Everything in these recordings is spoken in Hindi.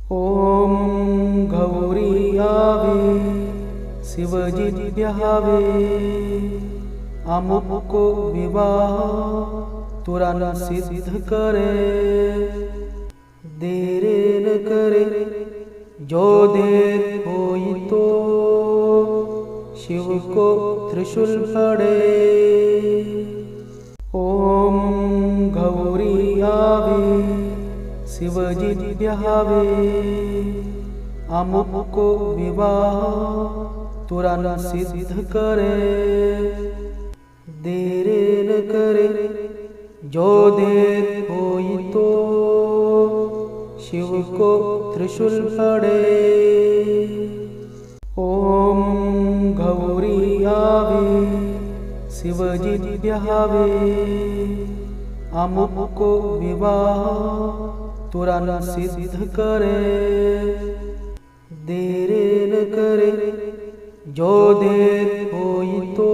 ओम गौरी आवे शिवजी ब्याहावे, अमुको विवाह तुरंत सिद्ध करे। देर न करे, जो देर होई तो शिव को त्रिशूल पड़े। ओम गौरी आवे शिवजी ब्याहावे, अमुको विवाह तुरंत सिद्ध करे। देर न करे, जो देर होई तो शिव को त्रिशूल पड़े। ओम गौरी आवे शिवजी ब्याहावे, अमुको विवाह तुरंत सिद्ध करे। देर न करे, जो देर होई तो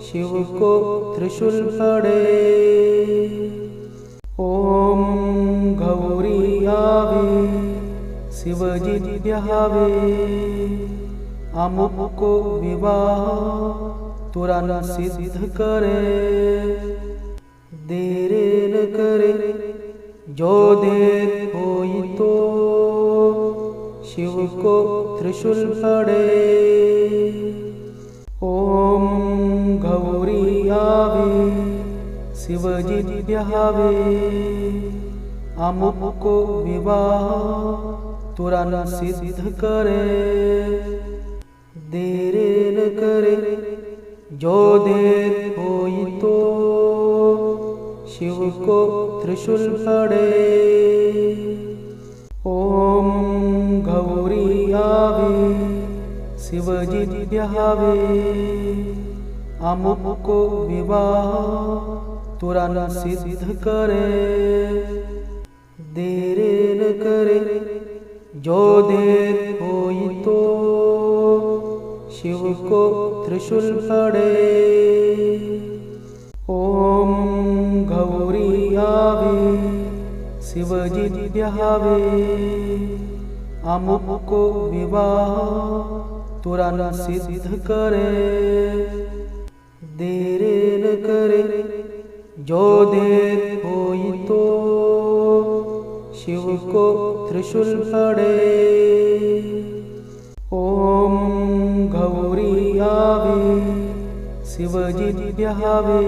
शिव को त्रिशूल पड़े। ओम गौरी आवे शिवजी ब्याहावे, अमुको विवाह तुरंत सिद्ध करे। देर न करे, जो देर होई तो शिव को त्रिशूल पड़े। ओम गौरी आवे शिवजी ब्याहावे, अमुको विवाह तुरंत सिद्ध करे। देर न करे, जो देर होई तो शिव को त्रिशूल पड़े। ओम गौरी आवे शिवजी ब्याहावे, अमुको विवाह तुरंत सिद्ध करे। देर न करे, जो देर होई तो शिव को त्रिशूल पड़े। ओम गौरी आवे शिवजी ब्याहावे, अमुको विवाह तुरंत सिद्ध करे। देर न करे, जो देर होई तो शिव को त्रिशूल पड़े। ओम गौरी आवे शिवजी ब्याहावे,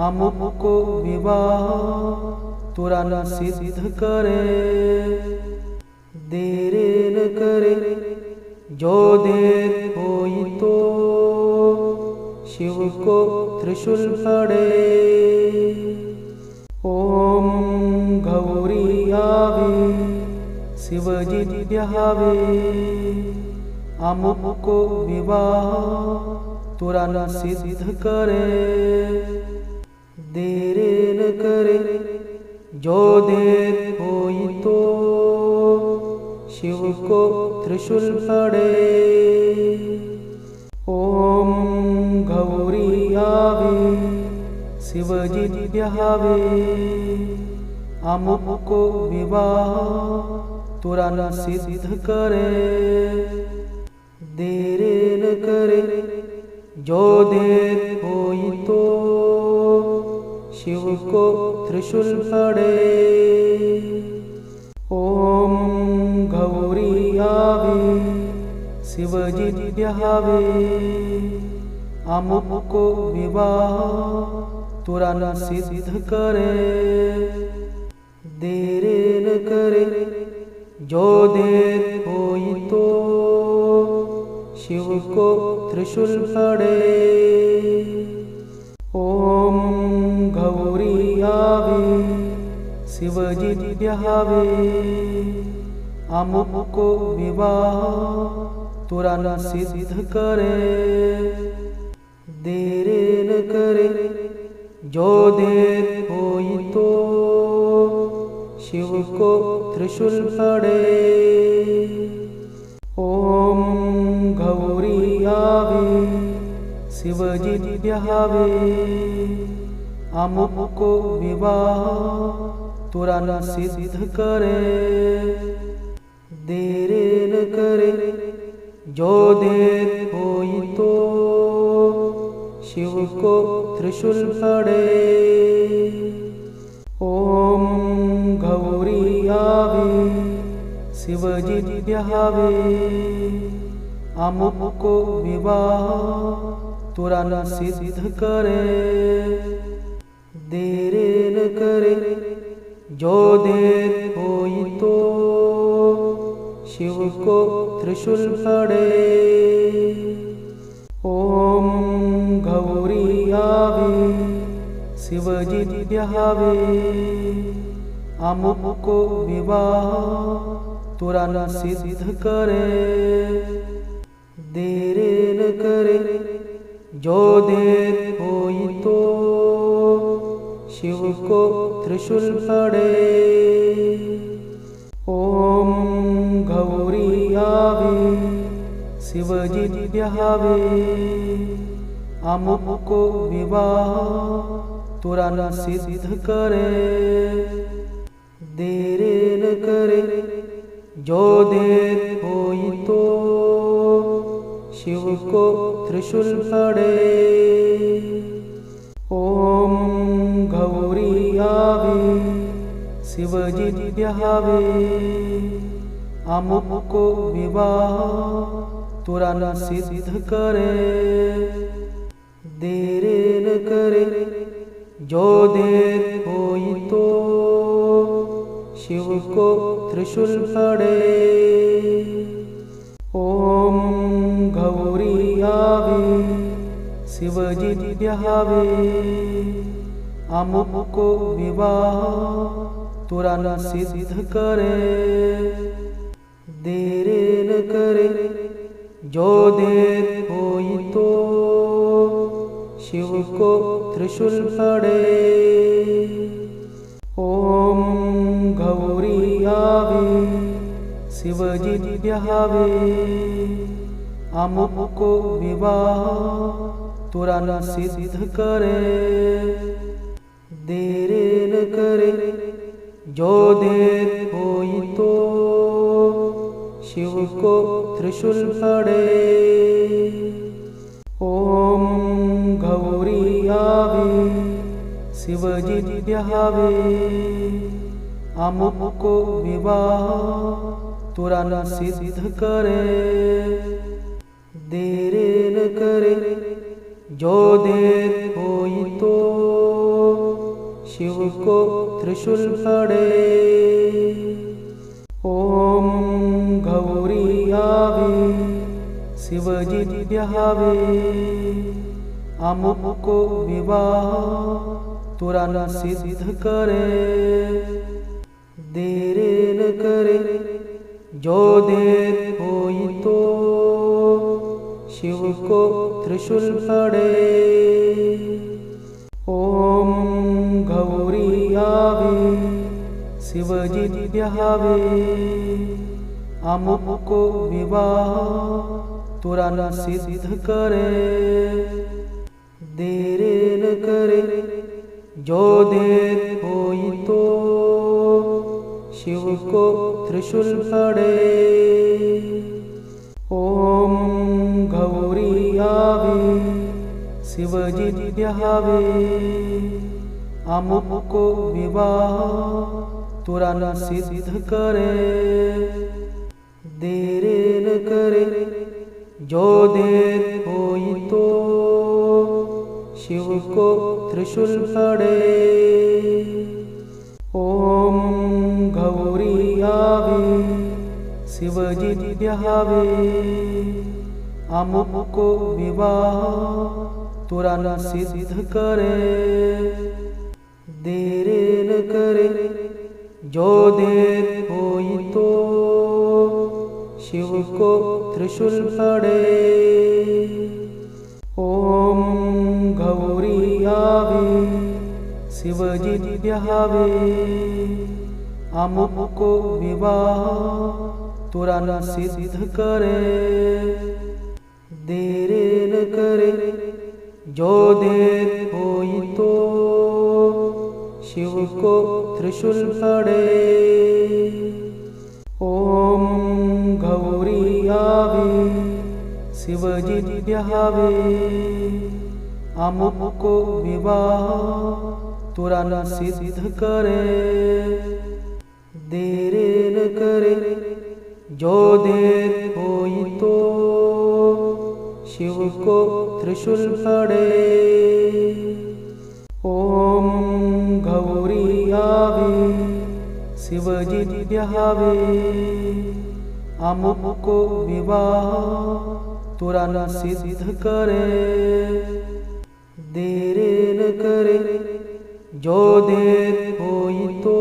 अमुको विवाह तुरंत सिद्ध करे। देर न करे, जो देर होई तो शिव को त्रिशूल पड़े। ओम गौरी आवे शिवजी ब्याहावे, अमुको विवाह तुरंत सिद्ध करे। देर न करे, जो देर होई तो शिव को त्रिशूल पड़े। ओम गौरी आवे शिवजी ब्याहावे, अमुको विवाह तुरंत सिद्ध करे। देर न करे, जो देर होई तो शिव को त्रिशूल पड़े। ओम गौरी आवे शिवजी ब्याहावे, अमुको विवाह तुरंत सिद्ध करे। देर न करे, जो देर होई तो शिव को त्रिशूल पड़े। ओम गौरी आवे शिवजी ब्याहावे, अमुको विवाह तुरंत सिद्ध करे। देर न करे, जो देर होई तो शिव को त्रिशूल पड़े। ओम गौरी आवे शिवजी ब्याहावे, अमुको विवाह तुरंत सिद्ध करे। देरे न करे जो देर होई तो शिव को त्रिशूल पड़े। ओम गौरी आवे शिवजी ब्यावे अमुक को विवाह तुरंत सिद्ध करे। देरे न करे जो देर होई तो शिव को त्रिशूल पड़े। ओम गौरी आवे शिवजी ब्यावे अमुक को विवाह तुरंत सिद्ध करे। देरे न करे जो देर होई तो शिव को त्रिशूल पड़े। ओम गौरी आवे शिवजी ब्यावे अमुक को विवाह तुरंत सिद्ध करे। देरे न करे जो देर होई तो शिव को त्रिशूल पड़े। ओम गौरी आवे शिवजी ब्यावे अमुक को विवाह तुरंत सिद्ध करे। देरे न करे जो देर होई तो शिव को त्रिशूल पड़े। ओम गौरी आवे शिवजी ब्यावे अमुक को विवाह तुरंत सिद्ध करे। देरे न करे जो देर होई तो शिव को त्रिशूल पड़े। ओम गौरी आवे शिवजी ब्यावे अमुक को विवाह तुरंत सिद्ध करे। देरे न करे जो देर होई तो शिव को त्रिशूल पड़े। ओम गौरी आवे शिवजी ब्यावे अमुक को विवाह तुरंत सिद्ध करे। देरे न करे जो देर होई तो शिव को त्रिशूल पड़े। ओम गौरी आवे शिवजी ब्यावे अमुक को विवाह तुरंत सिद्ध करे। देरे न करे जो देर होई तो शिव को त्रिशूल पड़े। ओम गौरी आवे शिवजी ब्यावे अमुक को विवाह तुरंत सिद्ध करे। देरे न करे जो देर होई तो शिव को त्रिशूल पड़े। ओम गौरी आवे शिवजी ब्यावे अमुक को विवाह तुरंत सिद्ध करे। देरे न करे जो देर होई तो शिव को त्रिशूल पड़े। ओम गौरी आवे शिवजी ब्यावे अमुक को विवाह तुरंत सिद्ध करे। देरे न करे जो देर होई तो शिव को त्रिशूल पड़े। ओम गौरी आवे शिवजी ब्यावे अमुक को विवाह तुरंत सिद्ध करे। देरे न करे जो देर होई तो शिव को त्रिशूल पड़े। ओम गौरी आवे शिवजी ब्याहावे, अमुक को विवाह तुरंत सिद्ध करे। देरे न करे जो देर होई तो शिव को त्रिशूल पड़े। ओम गौरी आवे शिवजी ब्याहावे, अमुक को विवाह तुरंत सिद्ध करे। देरे न करे जो देर होई तो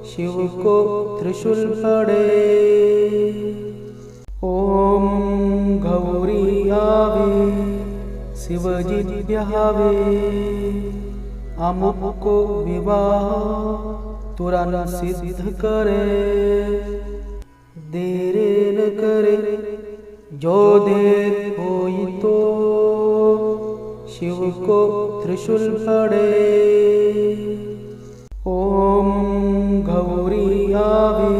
शिव को त्रिशूल पड़े। ओम गौरी आवे शिवजी ब्याहावे, अमुक को विवाह तुरंत सिद्ध करे। देरे न करे जो देर होई तो शिव को त्रिशूल पड़े। ओम गौरी आवे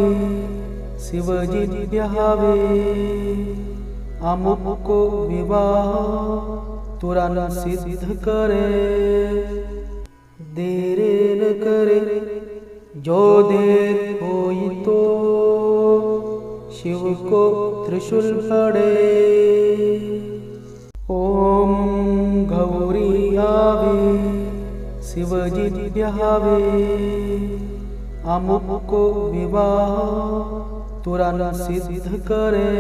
शिवजी ब्याहावे, अमुक को विवाह तुरंत सिद्ध करे। देरे न करे जो देर होई तो शिव को त्रिशूल पड़े। ओम गौरी आवे शिवजी ब्याहावे, अमुक को विवाह तुरंत सिद्ध करे।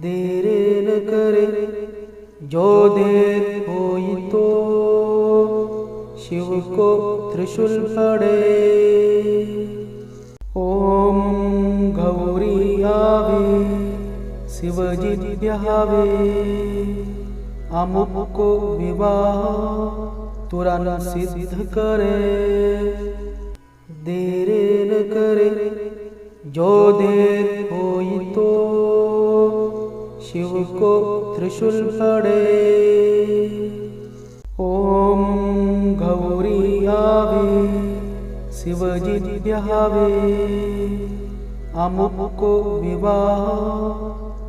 देरे न करे जो देर होई तो शिव को त्रिशूल पड़े। ओम गौरी आवे शिवजी ब्याहावे, अमुक को विवाह तुरंत सिद्ध करे। देरे न करे जो देर होई तो शिव को त्रिशूल पड़े। ओम गौरी आवे शिवजी ब्याहावे, अमुक को विवाह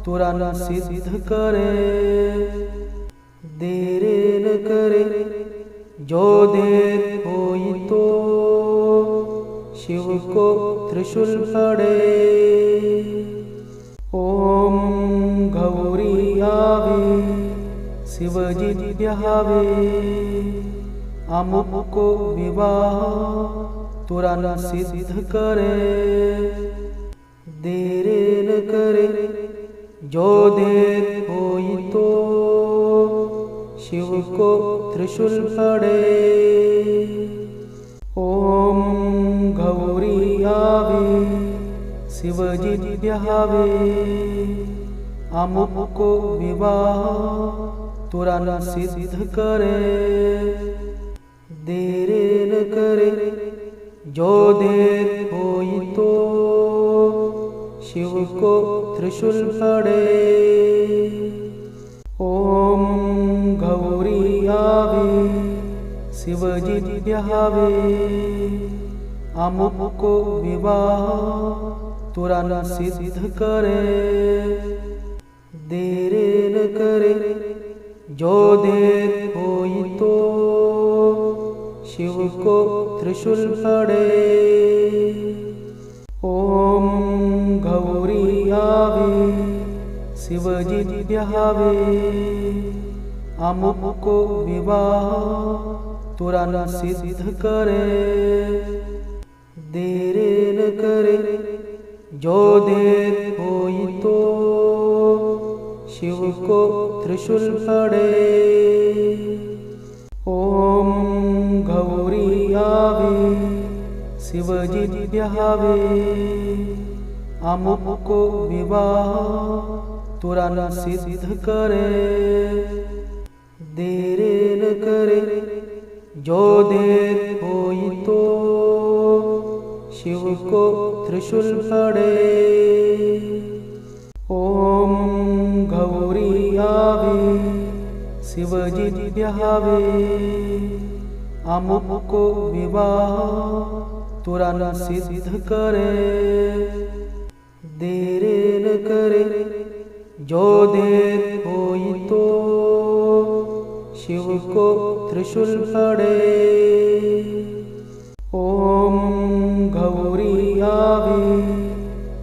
तुरंत सिद्ध करे। देरे न करे जो देर होई तो शिव को त्रिशूल पड़े। ओम गौरी आवे शिवजी ब्याहावे, अमुक को विवाह तुरंत सिद्ध करे। देरे न करे जो देर होई तो शिव को त्रिशूल पड़े। ओम गौरी आवे शिवजी ब्याहावे, अमुक को विवाह तुरंत सिद्ध करे। देरे न करे जो देर होई तो शिव को त्रिशूल पड़े। ओम गौरी आवे शिवजी ब्याहावे, अमुक को विवाह तुरंत सिद्ध करे। देरे न करे जो देर होई तो शिव को त्रिशूल पड़े। ओम गौरी आवे शिवजी ब्याहावे, अमुक को विवाह तुरंत सिद्ध करे। देरे न करे जो देर होई तो शिव को त्रिशूल पड़े। ओम गौरी आवे शिवजी ब्याहावे, अमुक को विवाह तुरंत सिद्ध करे। देरे न करे जो देर होई तो शिव को त्रिशूल पड़े। ओम गौरी आवे शिवजी ब्याहावे, अमुक को विवाह तुरंत सिद्ध करे। देरे न करे जो देर होई तो शिव को त्रिशूल पड़े। ओम गौरी आवे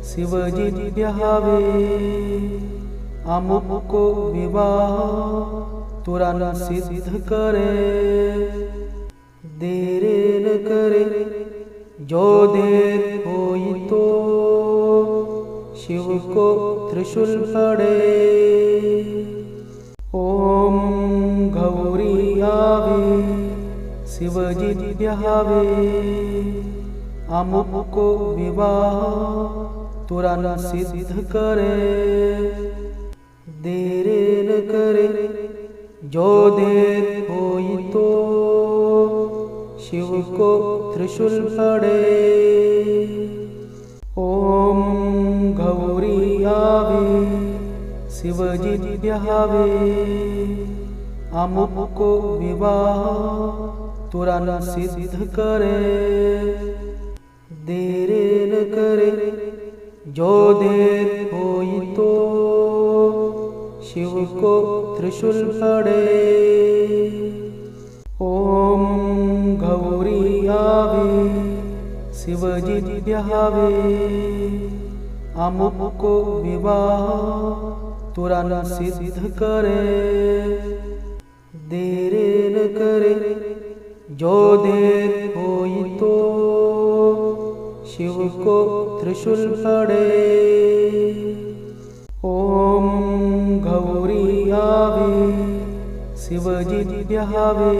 शिवजी ब्यावे अमुक को विवाह तुरंत सिद्ध करे। देरे न करे जो देर होई तो शिव को त्रिशूल पड़े। ओम गौरी आवे शिवजी ब्यावे अमुक को विवाह तुरंत सिद्ध करे। देरे न करे जो देर होई तो शिव को त्रिशूल पड़े। ओम गौरी आवे शिवजी ब्यावे अमुक को विवाह तुरंत सिद्ध करे। देरे न करे जो देर होई तो शिव को त्रिशूल पड़े। ओम गौरी आवे शिवजी ब्यावे अमुक को विवाह तुरंत सिद्ध करे। देरे न करे जो देर होई तो शिव को त्रिशूल पड़े। ओम गौरी आवे शिवजी ब्यावे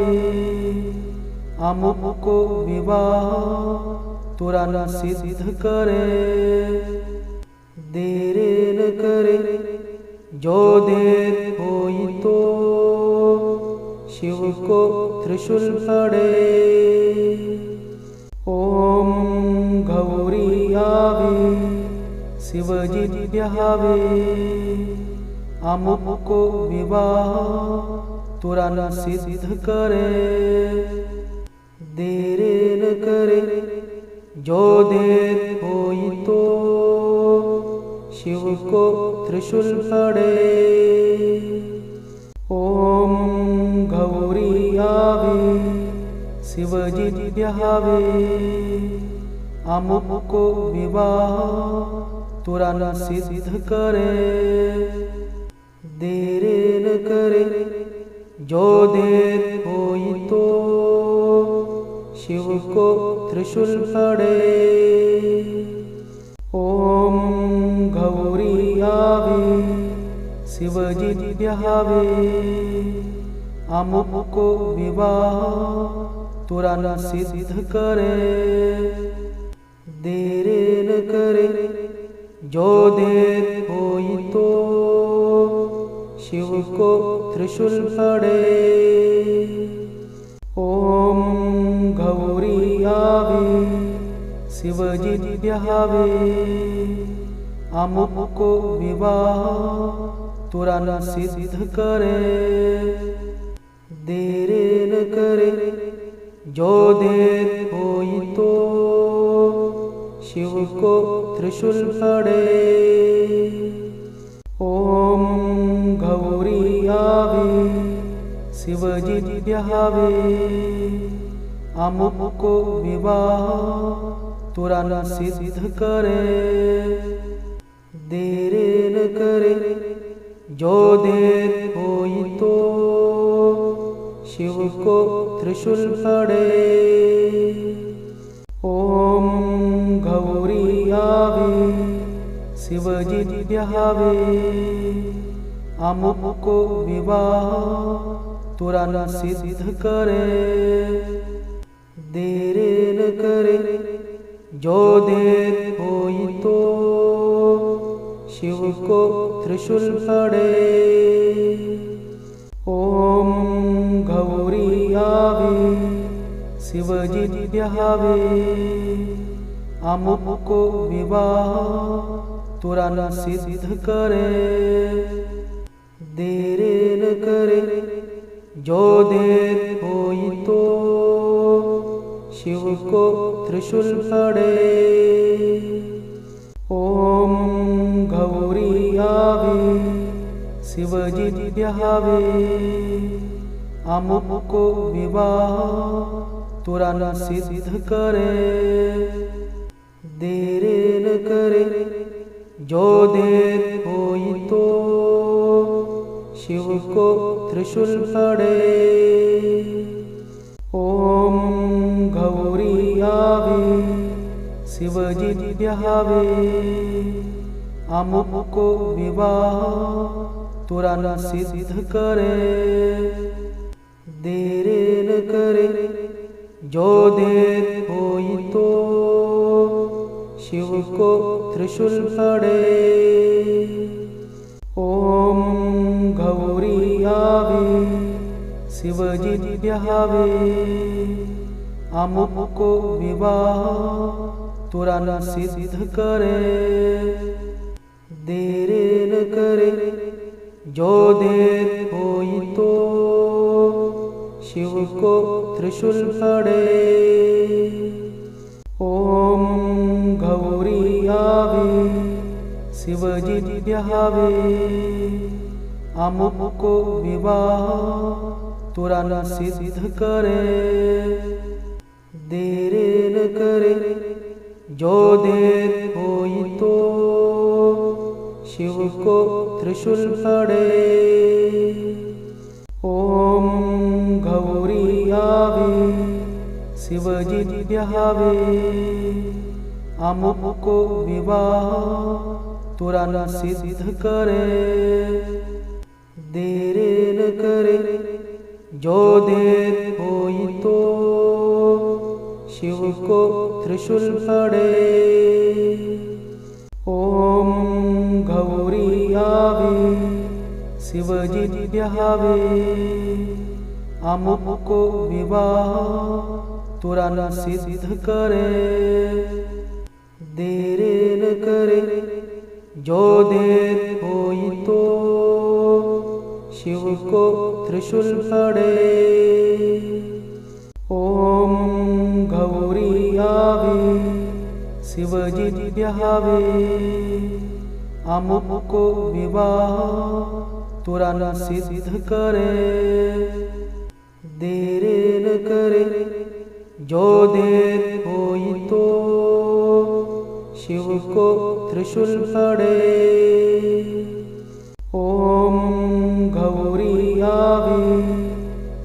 अमुक को विवाह तुरंत सिद्ध करे। देरे न करे जो देर होई तो शिव को त्रिशूल पड़े। ओम गौरी आवे शिवजी ब्यावे अमुक को विवाह तुरंत सिद्ध करे। देरे न करे जो देर होई तो शिव को त्रिशूल पड़े। ओम गौरी आवे शिवजी ब्यावे अमुक को विवाह तुरंत सिद्ध करे। देरे न करे जो देर होई तो शिव को त्रिशूल पड़े। ओम गौरी आवे शिवजी ब्यावे अमुक को विवाह तुरंत सिद्ध करे। देरे न करे जो देर होई तो शिव को त्रिशूल पड़े। ओम गौरी आवे शिवजी ब्यावे अमुक को विवाह तुरंत सिद्ध करे। देरे न करे जो देर होई तो शिव को त्रिशूल पड़े। ओम गौरी आवे शिवजी ब्यावे अमुक को विवाह तुरंत सिद्ध करे। देरे न करे जो देर होई तो शिव को त्रिशूल पड़े। ओम गौरी आवे शिवजी ब्यावे अमुक को विवाह तुरंत सिद्ध करे। देरे न करे जो देर होई तो शिव को त्रिशूल पड़े। ओम गौरी आवे शिवजी ब्यावे अमुक को विवाह तुरंत सिद्ध करे। देरे न करे जो देर होई तो शिव को त्रिशूल पड़े। ओम गौरी आवे शिवजी ब्यावे, अमुक को विवाह तुरंत सिद्ध करे। देरे न करे जो देर होई तो शिव को त्रिशूल पड़े। ओम गौरी आवे शिवजी ब्यावे, अमुक को विवाह तुरंत सिद्ध करे। देरे न करे जो देर होई तो शिव को त्रिशूल पड़े। ओम गौरी आवे शिवजी ब्यावे, अमुक को विवाह तुरंत सिद्ध करे। देरे न करे जो देर होई तो शिव को त्रिशूल पड़े। ओम गौरी आवे शिवजी ब्यावे, अमुक को विवाह तुरंत सिद्ध करे। देरे न करे जो देर होई तो शिव को त्रिशूल पड़े। ओम गौरी आवे शिवजी ब्यावे, अमुक को विवाह तुरंत सिद्ध करे। देरे न करे जो देर होई तो शिव को त्रिशूल पड़े। ओम गौरी आवे शिवजी ब्यावे, अमुक को विवाह तुरंत सिद्ध करे। देरे न करे जो देर होई तो शिव को त्रिशूल पड़े। ओम गौरी आवे शिवजी ब्यावे, अमुक को विवाह तुरंत सिद्ध करे। देरे न करे जो देर होई तो शिव को त्रिशूल पड़े। ओम गौरी आवे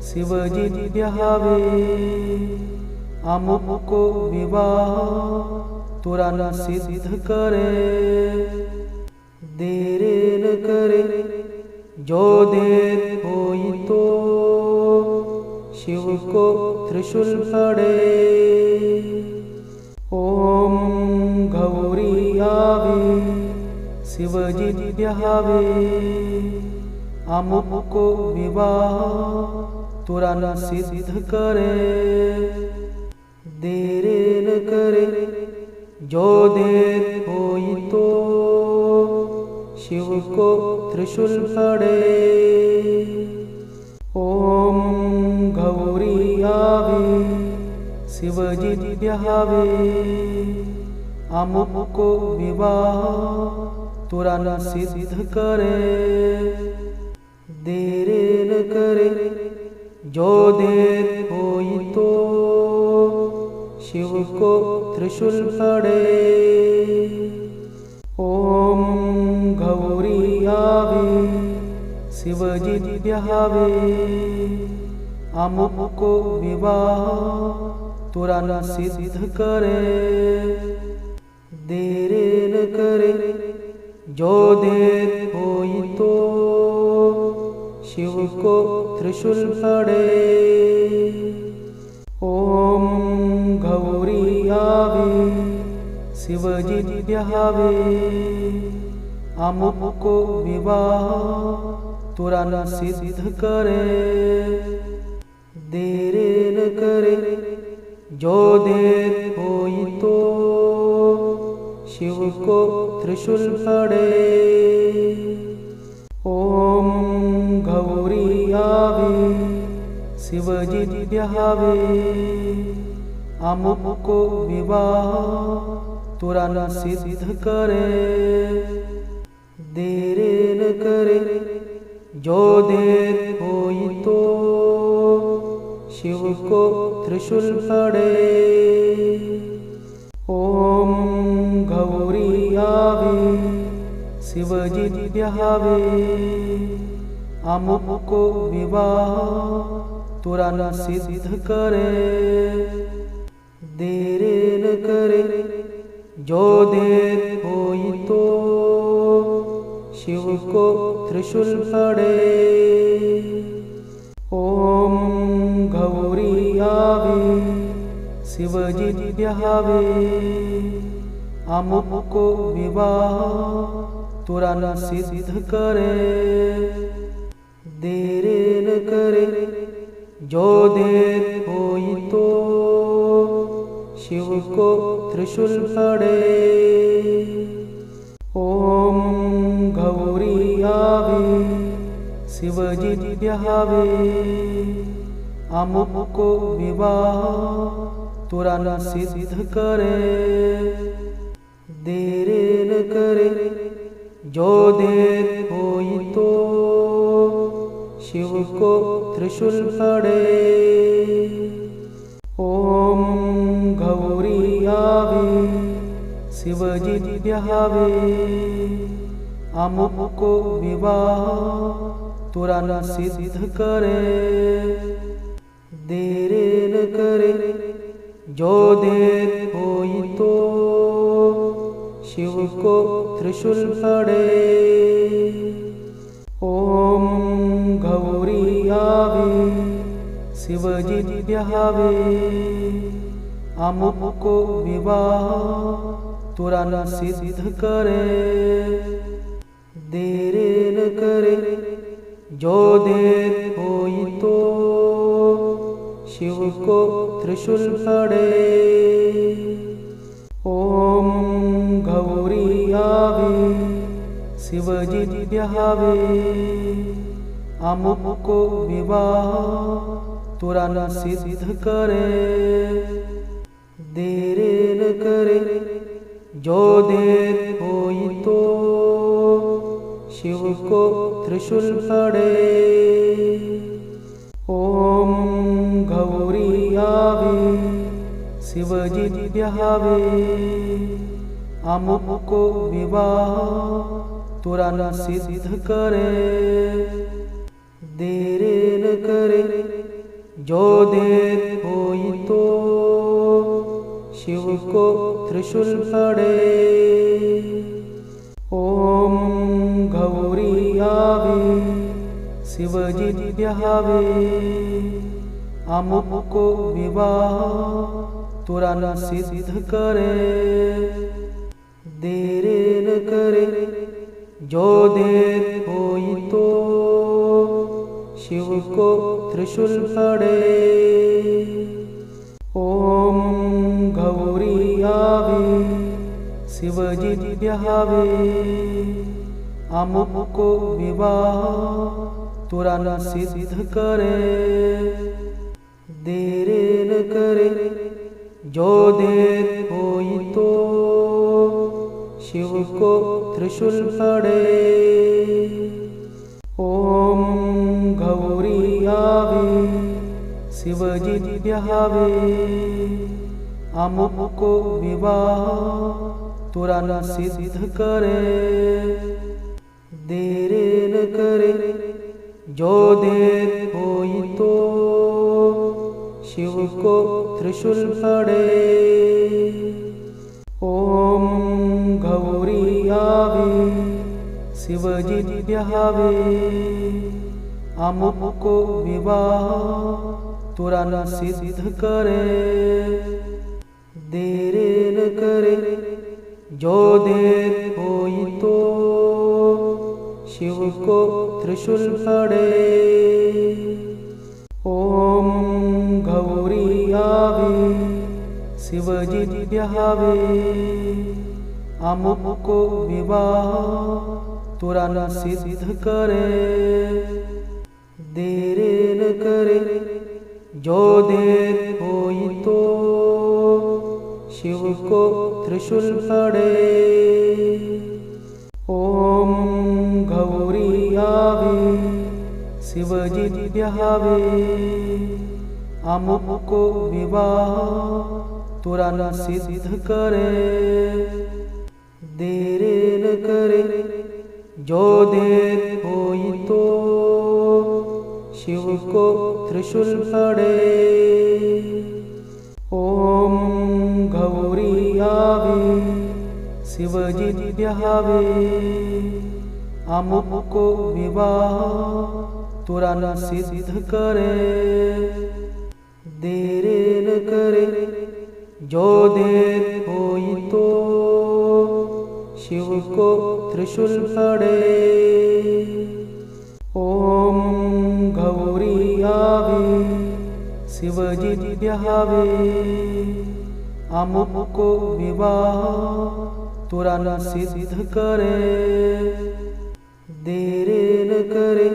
शिवजी ब्यावे, अमुक को विवाह तुरंत सिद्ध करे। देरे न करे जो देर होई तो शिव को त्रिशूल पड़े। ओम गौरी आवे शिवजी ब्यावे, अमुक को विवाह तुरंत सिद्ध करे। देरे न करे जो देर होई तो शिव को त्रिशूल पड़े। ओम गौरी आवे शिवजी ब्यावे, अमुक को विवाह तुरंत सिद्ध करे। देरे न करे जो देर होई तो शिव को त्रिशूल पड़े। ओम गौरी आवे शिवजी ब्यावे, अमुक को विवाह तुरंत सिद्ध करे। देरे न करे जो देर होई तो शिव को त्रिशूल पड़े। ओम गौरी आवे शिवजी ब्यावे, अमुक को विवाह तुरंत सिद्ध करे। देरे न करे जो देर होई तो शिव को त्रिशूल पड़े। ओम गौरी आवे शिवजी ब्यावे, अमुक को विवाह तुरंत सिद्ध करे। देरे न करे, जो देर होई तो शिव को त्रिशूल पड़े। ओम गौरी आवे, शिवजी ब्यावे, अमुक को विवाह तुरंत सिद्ध करे। देरे न करे, जो देर होई तो शिव को त्रिशूल पड़े। ओम गौरी आवे, शिवजी ब्यावे, अमुक को विवाह तुरंत सिद्ध करे। देरे न करे, जो देर होई तो शिव को त्रिशूल पड़े। ओम गौरी आवे, शिवजी ब्यावे, अमुक को विवाह तुरंत सिद्ध करे। देरे न करे, जो देर होई तो शिव को त्रिशूल पड़े। ओम गौरी आवे, शिवजी ब्यावे, अमुक को विवाह तुरंत सिद्ध करे। देरे न करे, जो देर होई तो शिव को त्रिशूल पड़े। ओम गौरी आवे, शिवजी ब्यावे, अमुक को विवाह तुरंत सिद्ध करे। देरे न करे, जो देर होई तो शिव को त्रिशूल पड़े। ओम गौरी आवे, शिवजी ब्यावे, अमुक को विवाह तुरंत सिद्ध करे। देरे न करे, जो देर होई तो शिव को त्रिशूल पड़े। ओम गौरी आवे, शिवजी ब्यावे, अमुक को विवाह तुरंत सिद्ध करे। देरे न करे, जो देर होई तो शिव को त्रिशूल पड़े। ओम गौरी आवे, शिवजी ब्यावे, अमुक को विवाह तुरंत सिद्ध करे। देरे न करे, जो देर होई तो शिव को त्रिशूल पड़े। ओम गौरी आवे, शिवजी ब्यावे, अमुक को विवाह तुरंत सिद्ध करे। देरे न करे, जो देर होई तो शिव को त्रिशूल पड़े। ओम गौरी आवे, शिवजी ब्यावे, अमुक को विवाह तुरंत सिद्ध करे। देरे न करे, जो देर होई तो शिव को त्रिशूल पड़े। ओम गौरी आवे, शिवजी ब्यावे, अमुक को विवाह तुरंत सिद्ध करे। देरे न करे, जो देर होई तो शिव को त्रिशूल पड़े। ओम गौरी आवे, शिवजी ब्यावे, अमुक को विवाह तुरंत सिद्ध करे। देरे न करे, जो देर होई तो शिव को त्रिशूल पड़े। ओम गौरी आवे शिवजी ब्यावे, अमुक को विवाह तुरंत सिद्ध करे। देर न करे जो देर होई तो शिव को त्रिशूल पड़े। ओम गौरी आवे शिवजी ब्यावे, अमुक को विवाह तुरंत सिद्ध करे। देर न करे जो देर होई तो शिव को त्रिशूल पड़े। ओम गौरी आवे शिवजी ब्यावे, अमुक को विवाह तुरंत सिद्ध करे। देर न करे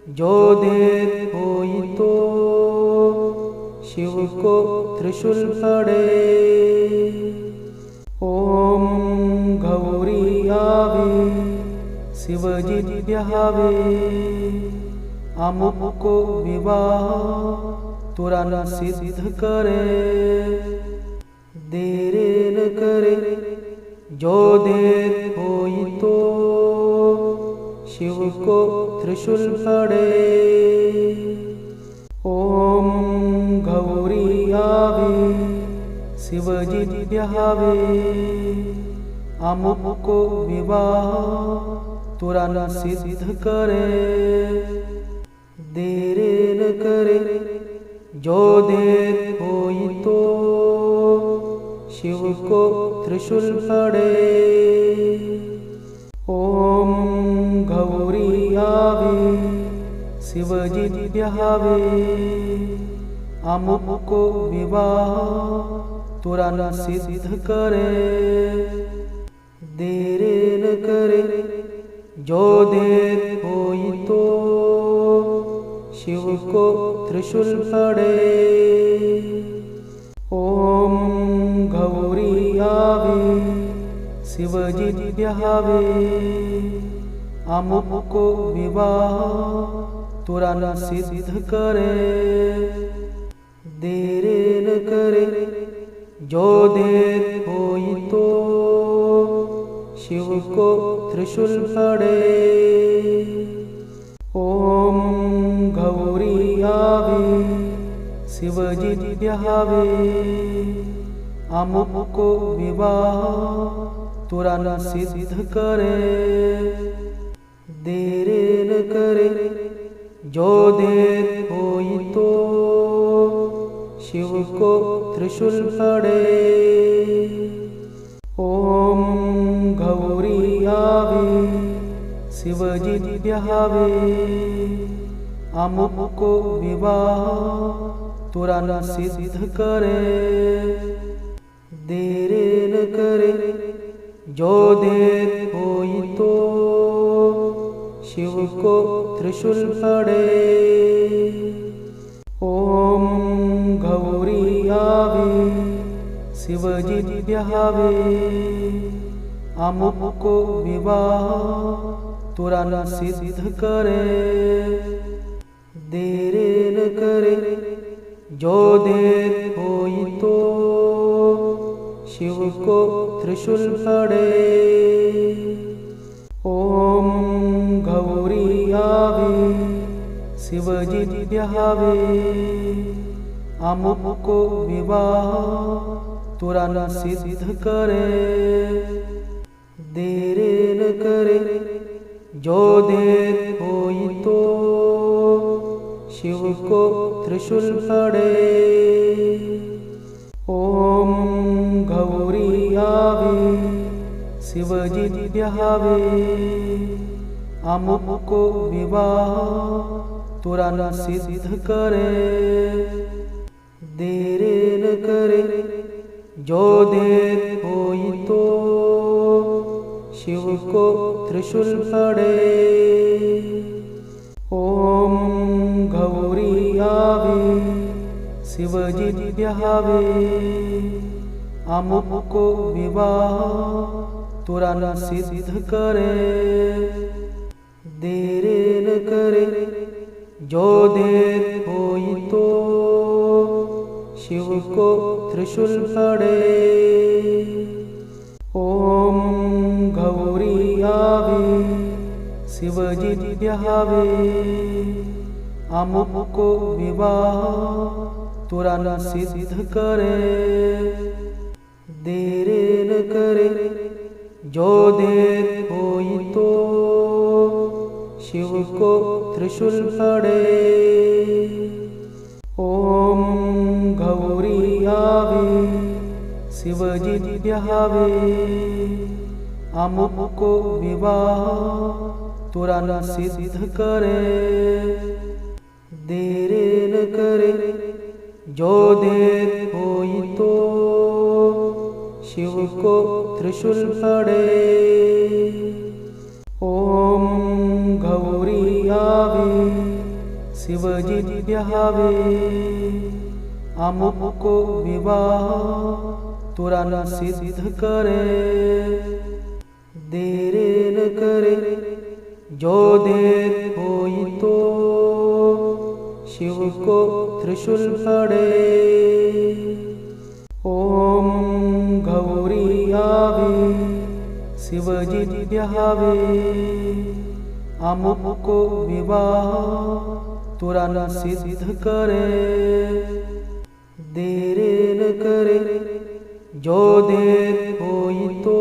जो देर होई तो शिव को त्रिशूल पड़े। ओम गौरी आवे शिवजी ब्यावे, अमुक को विवाह तुरंत सिद्ध करे। देर न करे जो देर होई तो शिव को त्रिशूल पड़े। ओम गौरी आवे शिवजी ब्यावे, अमुक को विवाह तुरंत सिद्ध करे। देर न करे जो देर होई तो शिव को त्रिशूल पड़े। ओम गौरी आवे शिवजी ब्यावे, अमुक को विवाह तुरंत सिद्ध करे। देर न करे जो देर होई तो शिव को त्रिशूल पड़े। ओम गौरी आवे शिवजी ब्यावे, अमुक को विवाह तुरंत सिद्ध करे। देर न करे जो देर होई तो शिव को त्रिशूल पड़े। ओम गौरी आवे शिवजी ब्यावे, अमुक को विवाह तुरंत सिद्ध करे। देर न करे जो देर होई तो शिव को त्रिशूल पड़े। ओम गौरी आवे शिवजी ब्यावे, अमुक को विवाह तुरंत सिद्ध करे। देर न करे जो देर होई तो शिव को त्रिशूल पड़े। ओम गौरी आवे शिवजी ब्यावे, अमुक को विवाह तुरंत सिद्ध करे। देर न करे जो देर होई तो शिव को त्रिशूल पड़े। ओम गौरी आवे शिवजी ब्यावे, अमुक को विवाह तुरंत सिद्ध करे। देर न करे जो देर होई तो शिव को त्रिशूल पड़े। ओम गौरी आवे शिवजी ब्यावे, अमुक को विवाह तुरंत सिद्ध करे। देर न करे जो देर होई तो शिव को त्रिशूल पड़े। ओम गौरी आवे शिवजी ब्यावे, अमुक को विवाह तुरंत सिद्ध करे। देरे न करे जो देर होई तो शिव को त्रिशूल पड़े। ओम गौरी आवे शिवजी ब्यावे अमुक को विवाह तुरंत सिद्ध करे। देरे न करे जो देर होई तो शिव को त्रिशूल पड़े। ओम गौरी आवे शिवजी ब्यावे अमुक को विवाह तुरंत सिद्ध करे। देरे न करे जो देर होई तो शिव को त्रिशूल पड़े। ओम गौरी आवे शिवजी ब्यावे अमुक को विवाह तुरंत सिद्ध करे। देरे न करे जो देर होई तो शिव को त्रिशूल पड़े। ओम गौरी आवे शिवजी ब्यावे अमुक को विवाह तुरंत सिद्ध करे। देरे न करे जो देर होई तो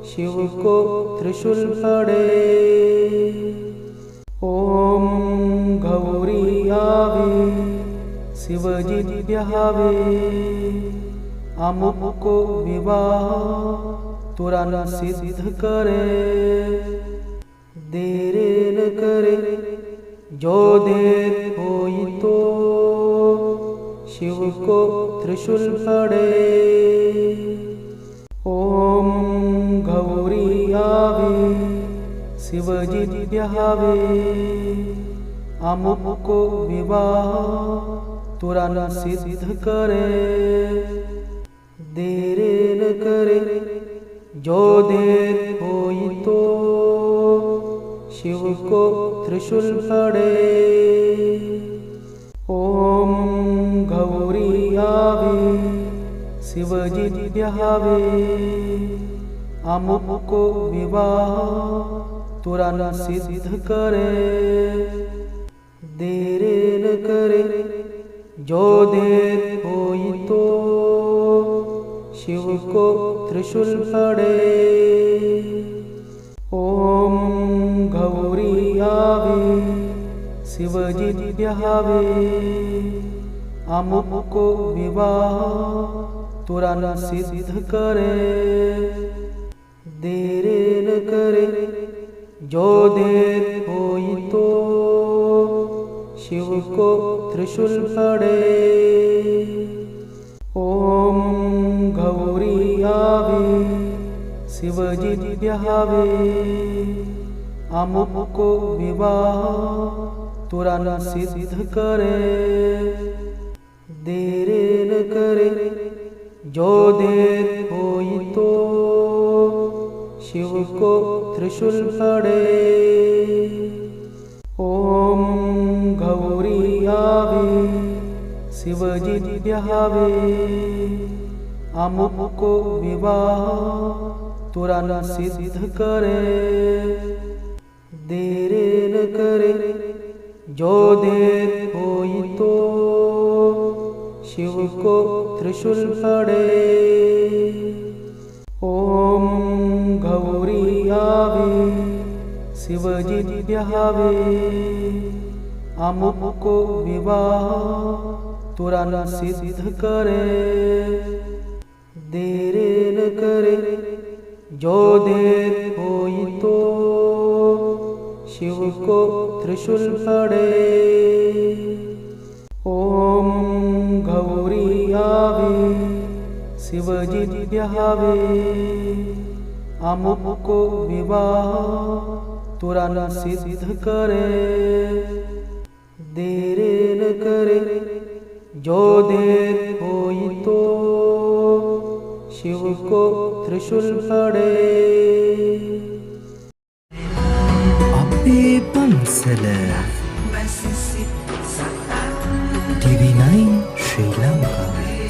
शिव को त्रिशूल पड़े। ओम गौरी आवे शिवजी ब्यावे अमुक को विवाह तुरंत सिद्ध करे। देरे न करे जो देर होई तो शिव को त्रिशूल पड़े। ओम गौरी आवे शिवजी ब्यावे अमुक को विवाह तुरंत सिद्ध करे। देरे न करे जो देर होई तो शिव को त्रिशूल पड़े। ओम गौरी आवे शिवजी ब्यावे अमुक को विवाह तुरंत सिद्ध करे। देरे न करे जो देर होई तो शिव को त्रिशूल पड़े। ओम गौरी आवे शिवजी ब्यावे अमुक को विवाह तुरंत सिद्ध करे। देरे न करे जो देर होई तो शिव को त्रिशूल पड़े। ओम गौरी आवे शिवजी ब्यावे अमुक को विवाह तुरंत सिद्ध करे। देरे न करे जो देर होई तो शिव को त्रिशूल पड़े। ओम गौरी आवे शिवजी ब्यावे अमुक को विवाह तुरंत सिद्ध करे। देरे न करे जो देर होई तो शिव को त्रिशूल पड़े। ओम गौरी आवे शिवजी ब्यावे अमुक को विवाह तुरंत सिद्ध करे। देरे न करे जो देर होई तो शिव को त्रिशूल पड़े। ओम गौरी आवे शिवजी ब्यावे अमुक को विवाह तुरंत सिद्ध करे। देरे न करे जो देर होई तो को त्रिशूल पड़े Abe Bansala TV9 Sri Lanka